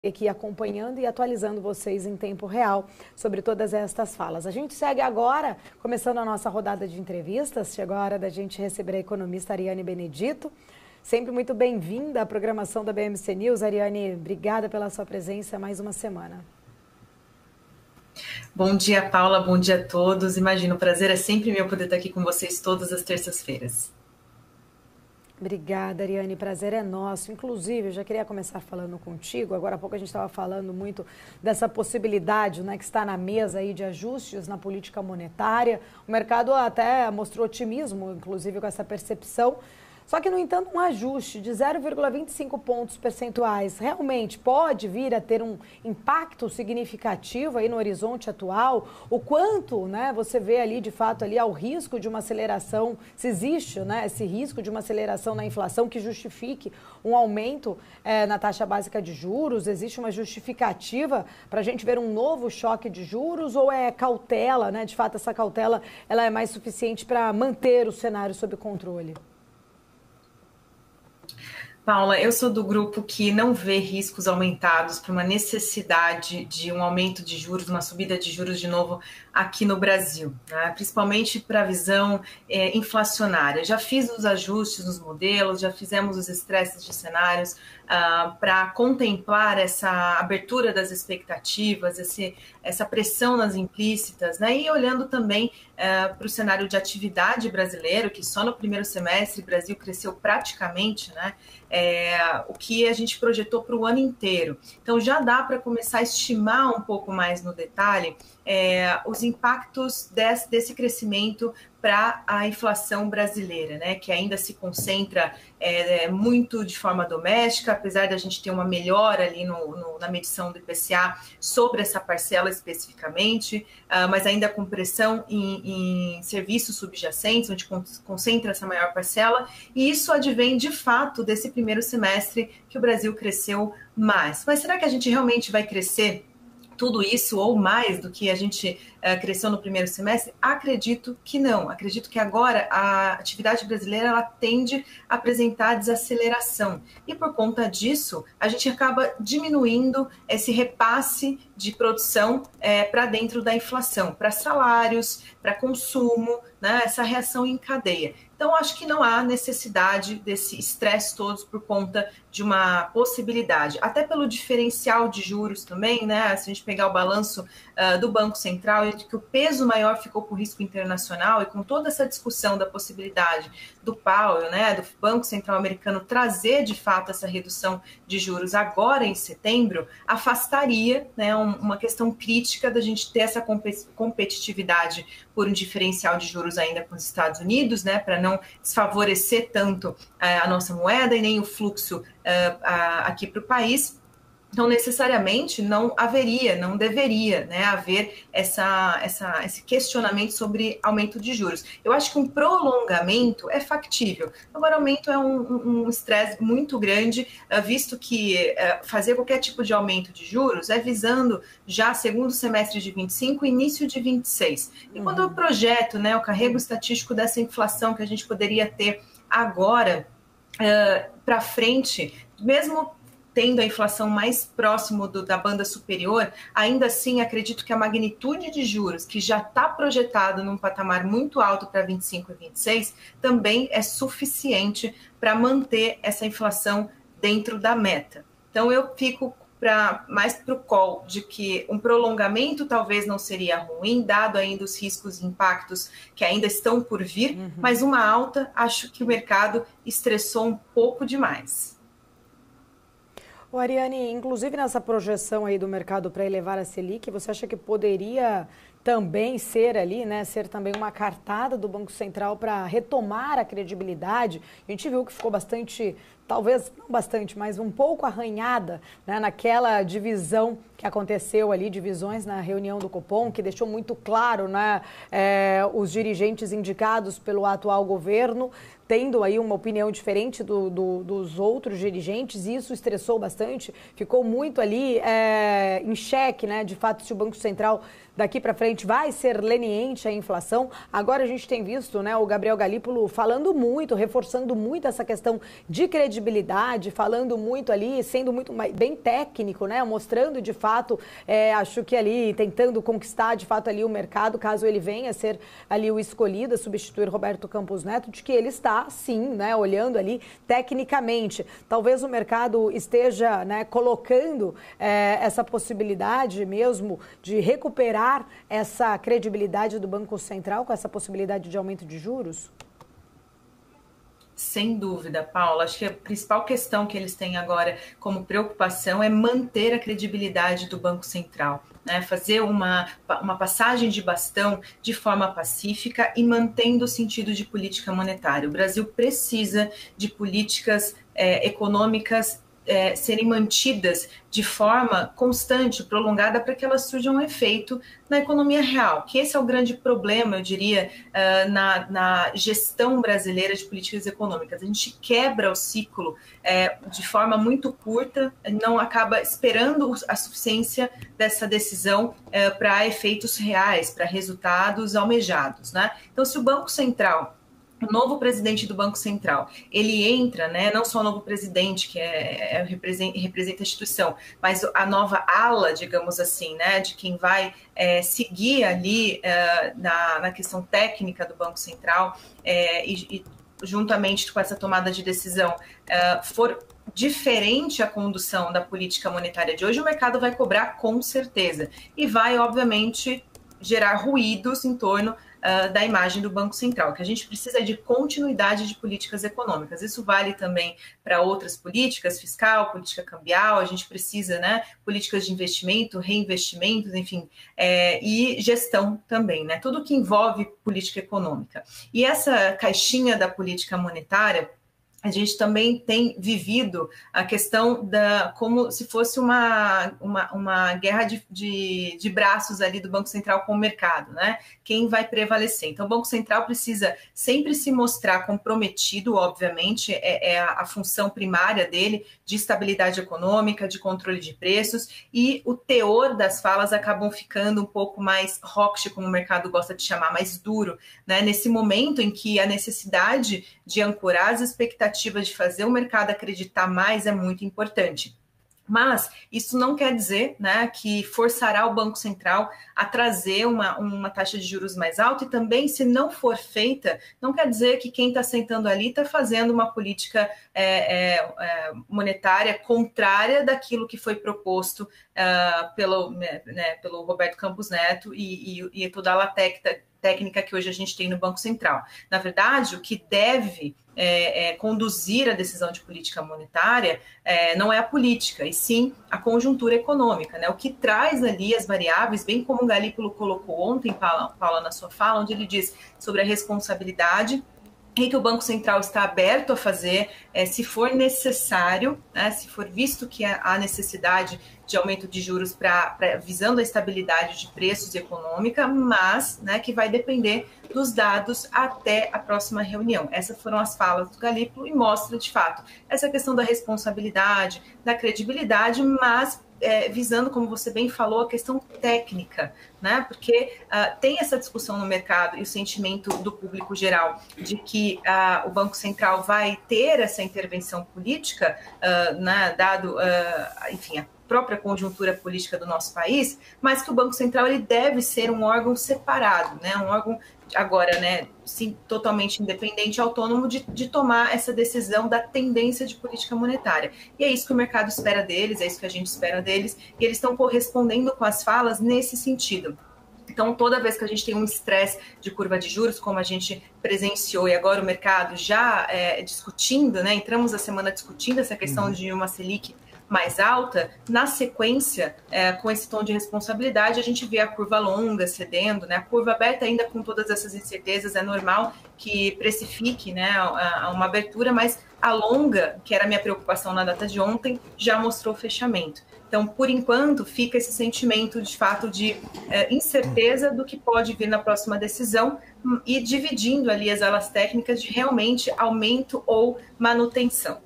aqui acompanhando e atualizando vocês em tempo real sobre todas estas falas. A gente segue agora, começando a nossa rodada de entrevistas. Chegou a hora da gente receber a economista Ariane Benedito. Sempre muito bem-vinda à programação da BMC News. Ariane, obrigada pela sua presença mais uma semana. Bom dia, Paula. Bom dia a todos. Imagino, o prazer é sempre meu poder estar aqui com vocês todas as terças-feiras. Obrigada, Ariane. Prazer é nosso. Inclusive, eu já queria começar falando contigo. Agora há pouco a gente estava falando muito dessa possibilidade, né, que está na mesa aí de ajustes na política monetária. O mercado até mostrou otimismo, inclusive, com essa percepção. Só que, no entanto, um ajuste de 0,25 pontos percentuais realmente pode vir a ter um impacto significativo aí no horizonte atual? O quanto, né, você vê ali, de fato, ali ao risco de uma aceleração, se existe, né, esse risco de uma aceleração na inflação que justifique um aumento na taxa básica de juros? Existe uma justificativa para a gente ver um novo choque de juros ou é cautela, né? De fato, essa cautela ela é mais suficiente para manter o cenário sob controle? Paula, eu sou do grupo que não vê riscos aumentados para uma necessidade de um aumento de juros, uma subida de juros de novo aqui no Brasil, né? Principalmente para a visão inflacionária. Já fiz os ajustes nos modelos, já fizemos os estresses de cenários para contemplar essa abertura das expectativas, essa pressão nas implícitas, né? E olhando também para o cenário de atividade brasileiro, que só no primeiro semestre o Brasil cresceu praticamente, né? O que a gente projetou para o ano inteiro. Então já dá para começar a estimar um pouco mais no detalhe os impactos desse crescimento para a inflação brasileira, né, que ainda se concentra muito de forma doméstica, apesar da gente ter uma melhora ali na medição do IPCA sobre essa parcela especificamente, mas ainda com pressão em serviços subjacentes, onde concentra essa maior parcela, e isso advém de fato desse primeiro semestre que o Brasil cresceu mais. Mas será que a gente realmente vai crescer tudo isso ou mais do que a gente cresceu no primeiro semestre? Acredito que não. Acredito que agora a atividade brasileira ela tende a apresentar desaceleração. E por conta disso, a gente acaba diminuindo esse repasse de produção para dentro da inflação, para salários, para consumo, né, essa reação em cadeia. Então, acho que não há necessidade desse estresse todos por conta de uma possibilidade. Até pelo diferencial de juros também, né? Se a gente pegar o balanço do Banco Central, de que o peso maior ficou para o risco internacional e com toda essa discussão da possibilidade do Powell, né, do Banco Central americano trazer de fato essa redução de juros agora em setembro, afastaria, né, uma questão crítica da gente ter essa competitividade por um diferencial de juros ainda com os Estados Unidos, né, para não desfavorecer tanto a nossa moeda e nem o fluxo aqui para o país. Então, necessariamente, não deveria, né, haver esse questionamento sobre aumento de juros. Eu acho que um prolongamento é factível. Agora, o aumento é um estresse muito grande, visto que fazer qualquer tipo de aumento de juros é visando já segundo semestre de 25 e início de 26. E quando eu projeto, né, o carrego estatístico dessa inflação que a gente poderia ter agora para frente, mesmo tendo a inflação mais próximo da banda superior, ainda assim acredito que a magnitude de juros, que já está projetado num patamar muito alto para 25 e 26, também é suficiente para manter essa inflação dentro da meta. Então eu fico mais para o call de que um prolongamento talvez não seria ruim, dado ainda os riscos e impactos que ainda estão por vir, mas uma alta, acho que o mercado estressou um pouco demais. O Ariane, inclusive nessa projeção aí do mercado para elevar a Selic, você acha que poderia também ser ali, né, ser também uma cartada do Banco Central para retomar a credibilidade? A gente viu que ficou bastante, talvez não bastante, mas um pouco arranhada, né, naquela divisão que aconteceu ali, divisões na reunião do Copom, que deixou muito claro, né, os dirigentes indicados pelo atual governo tendo aí uma opinião diferente dos outros dirigentes, e isso estressou bastante, ficou muito ali em xeque, né, de fato, se o Banco Central daqui para frente vai ser leniente à inflação. Agora a gente tem visto, né, o Gabriel Galípolo falando muito, reforçando muito essa questão de credibilidade credibilidade, falando muito ali, sendo muito bem técnico, né? Mostrando de fato, acho que ali, tentando conquistar de fato ali o mercado, caso ele venha a ser ali o escolhido, a substituir Roberto Campos Neto, de que ele está, sim, né, olhando ali tecnicamente. Talvez o mercado esteja, né, colocando essa possibilidade mesmo de recuperar essa credibilidade do Banco Central com essa possibilidade de aumento de juros? Sem dúvida, Paula. Acho que a principal questão que eles têm agora como preocupação é manter a credibilidade do Banco Central, né? Fazer uma passagem de bastão de forma pacífica e mantendo o sentido de política monetária. O Brasil precisa de políticas econômicas serem mantidas de forma constante, prolongada, para que elas surjam um efeito na economia real, que esse é o grande problema, eu diria, na gestão brasileira de políticas econômicas. A gente quebra o ciclo de forma muito curta, não acaba esperando a suficiência dessa decisão para efeitos reais, para resultados almejados, né? Então, se o Banco Central, o novo presidente do Banco Central, ele entra, né, não só o novo presidente, que representa a instituição, mas a nova ala, digamos assim, né, de quem vai seguir ali na questão técnica do Banco Central e juntamente com essa tomada de decisão for diferente a condução da política monetária de hoje, o mercado vai cobrar com certeza e vai, obviamente, gerar ruídos em torno da imagem do Banco Central, que a gente precisa de continuidade de políticas econômicas. Isso vale também para outras políticas, fiscal, política cambial, a gente precisa, né, políticas de investimento, reinvestimentos, enfim, e gestão também, né, tudo que envolve política econômica. E essa caixinha da política monetária, a gente também tem vivido a questão como se fosse uma guerra de braços ali do Banco Central com o mercado, né? Quem vai prevalecer? Então, o Banco Central precisa sempre se mostrar comprometido, obviamente, é a função primária dele, de estabilidade econômica, de controle de preços, e o teor das falas acabam ficando um pouco mais hawkish, como o mercado gosta de chamar, mais duro, né? Nesse momento em que a necessidade de ancorar as expectativas de fazer o mercado acreditar mais é muito importante. Mas isso não quer dizer, né, que forçará o Banco Central a trazer uma taxa de juros mais alta, e também, se não for feita, não quer dizer que quem está sentando ali está fazendo uma política monetária contrária daquilo que foi proposto pelo Roberto Campos Neto e toda a técnica que hoje a gente tem no Banco Central. Na verdade, o que deve conduzir a decisão de política monetária não é a política, e sim a conjuntura econômica, né? O que traz ali as variáveis, bem como o Galípolo colocou ontem, Paula, na sua fala, onde ele diz sobre a responsabilidade e que o Banco Central está aberto a fazer, se for necessário, né, se for visto que há necessidade de aumento de juros visando a estabilidade de preços e econômica, mas, né, que vai depender dos dados até a próxima reunião. Essas foram as falas do Galípolo e mostra, de fato, essa questão da responsabilidade, da credibilidade, mas visando, como você bem falou, a questão técnica, né? Porque tem essa discussão no mercado e o sentimento do público geral de que o Banco Central vai ter essa intervenção política, né, dado, enfim, a própria conjuntura política do nosso país, mas que o Banco Central ele deve ser um órgão separado, né? Um órgão agora, né, sim, totalmente independente, autônomo de tomar essa decisão da tendência de política monetária. E é isso que o mercado espera deles, é isso que a gente espera deles, e eles estão correspondendo com as falas nesse sentido. Então, toda vez que a gente tem um estresse de curva de juros, como a gente presenciou, e agora o mercado já discutindo, né, entramos a semana discutindo essa questão de uma Selic mais alta, na sequência, com esse tom de responsabilidade, a gente vê a curva longa cedendo, né? A curva aberta ainda com todas essas incertezas, é normal que precifique, né, uma abertura, mas a longa, que era a minha preocupação na data de ontem, já mostrou fechamento. Então, por enquanto, fica esse sentimento, de fato, de incerteza do que pode vir na próxima decisão e dividindo ali as alas técnicas de realmente aumento ou manutenção.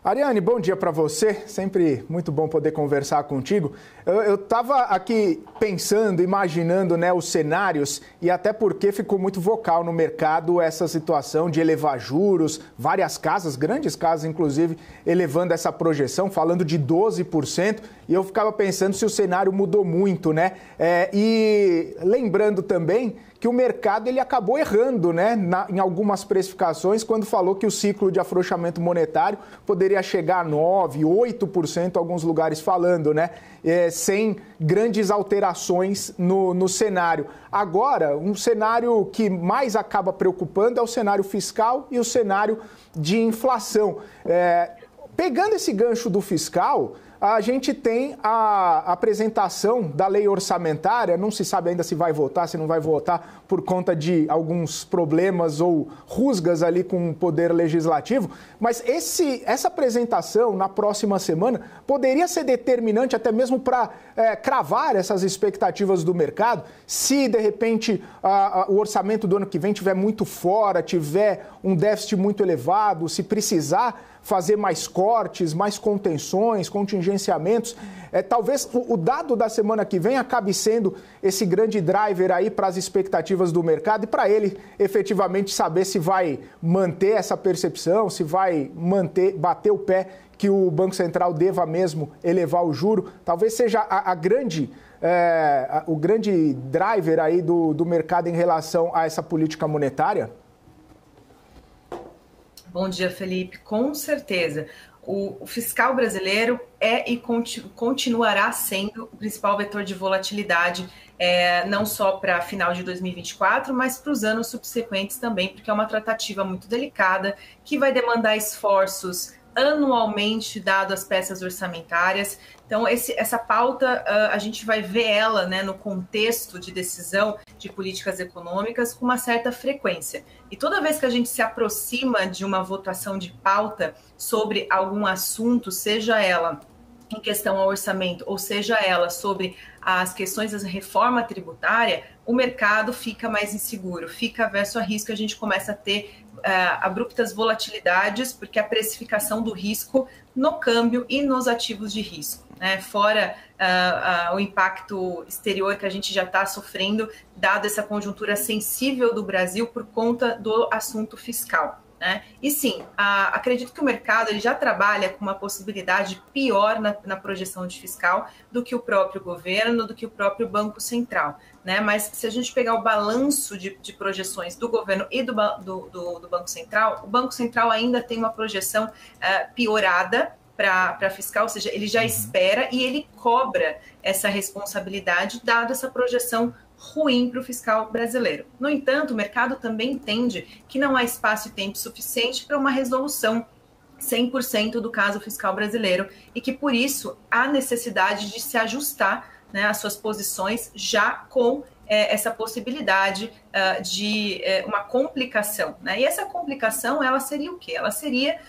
Ariane, bom dia para você. Sempre muito bom poder conversar contigo. Eu estava aqui pensando, imaginando, né, os cenários e até porque ficou muito vocal no mercado essa situação de elevar juros, várias casas, grandes casas inclusive, elevando essa projeção, falando de 12%. E eu ficava pensando se o cenário mudou muito, né? E lembrando também que o mercado ele acabou errando, né, em algumas precificações quando falou que o ciclo de afrouxamento monetário poderia chegar a 9%, 8%, alguns lugares falando, né, sem grandes alterações no cenário. Agora, um cenário que mais acaba preocupando é o cenário fiscal e o cenário de inflação. Pegando esse gancho do fiscal, a gente tem a apresentação da lei orçamentária, não se sabe ainda se vai votar, se não vai votar por conta de alguns problemas ou rusgas ali com o poder legislativo, mas essa apresentação na próxima semana poderia ser determinante até mesmo para cravar essas expectativas do mercado, se de repente o orçamento do ano que vem tiver muito fora, tiver um déficit muito elevado, se precisar fazer mais cortes, mais contenções, contingenciamentos. Talvez o dado da semana que vem acabe sendo esse grande driver aí para as expectativas do mercado e para ele efetivamente saber se vai manter essa percepção, se vai bater o pé que o Banco Central deva mesmo elevar o juro. Talvez seja o grande driver aí do mercado em relação a essa política monetária. Bom dia, Felipe. Com certeza. O fiscal brasileiro é e continuará sendo o principal vetor de volatilidade, não só para final de 2024, mas para os anos subsequentes também, porque é uma tratativa muito delicada, que vai demandar esforços anualmente, dado as peças orçamentárias. Então, essa pauta, a gente vai ver ela, né, no contexto de decisão de políticas econômicas com uma certa frequência. E toda vez que a gente se aproxima de uma votação de pauta sobre algum assunto, seja ela em questão ao orçamento, ou seja ela sobre as questões da reforma tributária, o mercado fica mais inseguro, fica averso a risco, a gente começa a ter abruptas volatilidades, porque a precificação do risco no câmbio e nos ativos de risco, né? Fora o impacto exterior que a gente já está sofrendo, dado essa conjuntura sensível do Brasil por conta do assunto fiscal, né? E sim, acredito que o mercado ele já trabalha com uma possibilidade pior na projeção de fiscal do que o próprio governo, do que o próprio Banco Central, né? Mas se a gente pegar o balanço de projeções do governo e do Banco Central, o Banco Central ainda tem uma projeção piorada para fiscal, ou seja, ele já espera e ele cobra essa responsabilidade, dada essa projeção ruim para o fiscal brasileiro. No entanto, o mercado também entende que não há espaço e tempo suficiente para uma resolução 100% do caso fiscal brasileiro e que, por isso, há necessidade de se ajustar, né, as suas posições já com essa possibilidade de uma complicação, né? E essa complicação, ela seria o quê? Ela seria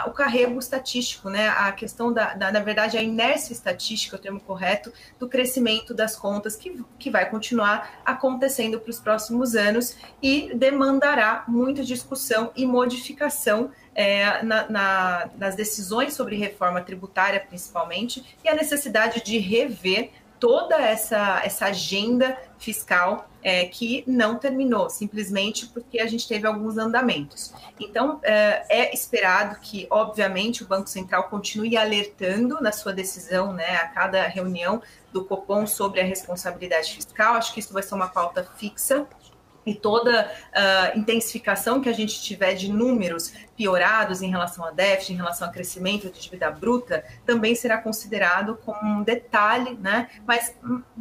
o carrego estatístico, né? A questão na verdade, a inércia estatística, o termo correto, do crescimento das contas que vai continuar acontecendo para os próximos anos e demandará muita discussão e modificação nas decisões sobre reforma tributária, principalmente, e a necessidade de rever toda essa agenda fiscal que não terminou, simplesmente porque a gente teve alguns andamentos. Então, é esperado que, obviamente, o Banco Central continue alertando na sua decisão, né, a cada reunião do Copom sobre a responsabilidade fiscal. Acho que isso vai ser uma pauta fixa. E toda intensificação que a gente tiver de números piorados em relação a déficit, em relação a crescimento de dívida bruta, também será considerado como um detalhe, né? Mas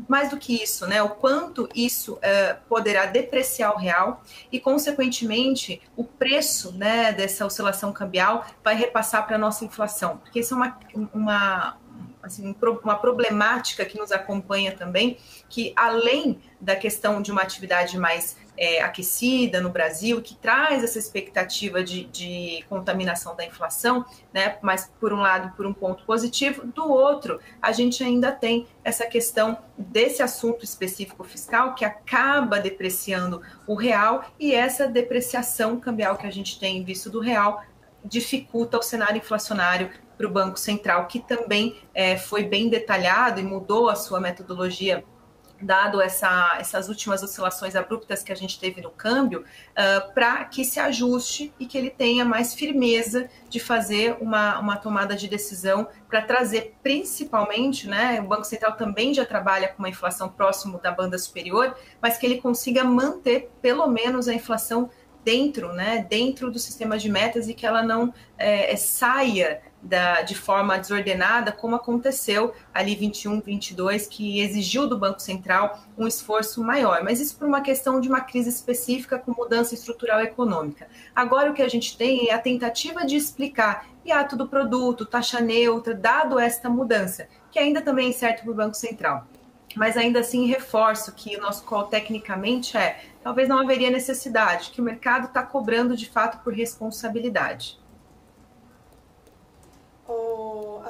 mais do que isso, né? O quanto isso poderá depreciar o real e, consequentemente, o preço, né, dessa oscilação cambial vai repassar para a nossa inflação. Porque isso é uma problemática que nos acompanha também, que além da questão de uma atividade mais aquecida no Brasil, que traz essa expectativa de contaminação da inflação, né? Mas por um lado, por um ponto positivo, do outro, a gente ainda tem essa questão desse assunto específico fiscal que acaba depreciando o real, e essa depreciação cambial que a gente tem visto do real dificulta o cenário inflacionário para o Banco Central, que também foi bem detalhado e mudou a sua metodologia, dado essas últimas oscilações abruptas que a gente teve no câmbio, para que se ajuste e que ele tenha mais firmeza de fazer uma tomada de decisão para trazer, principalmente, né, o Banco Central também já trabalha com uma inflação próximo da banda superior, mas que ele consiga manter pelo menos a inflação dentro do sistema de metas e que ela não saia de forma desordenada, como aconteceu ali 21, 22, que exigiu do Banco Central um esforço maior. Mas isso por uma questão de uma crise específica com mudança estrutural econômica. Agora o que a gente tem é a tentativa de explicar hiato do produto, taxa neutra, dado esta mudança, que ainda também é incerto para o Banco Central. Mas ainda assim reforço que o nosso call tecnicamente talvez não haveria necessidade, que o mercado está cobrando de fato por responsabilidade.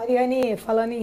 Ariane, falando em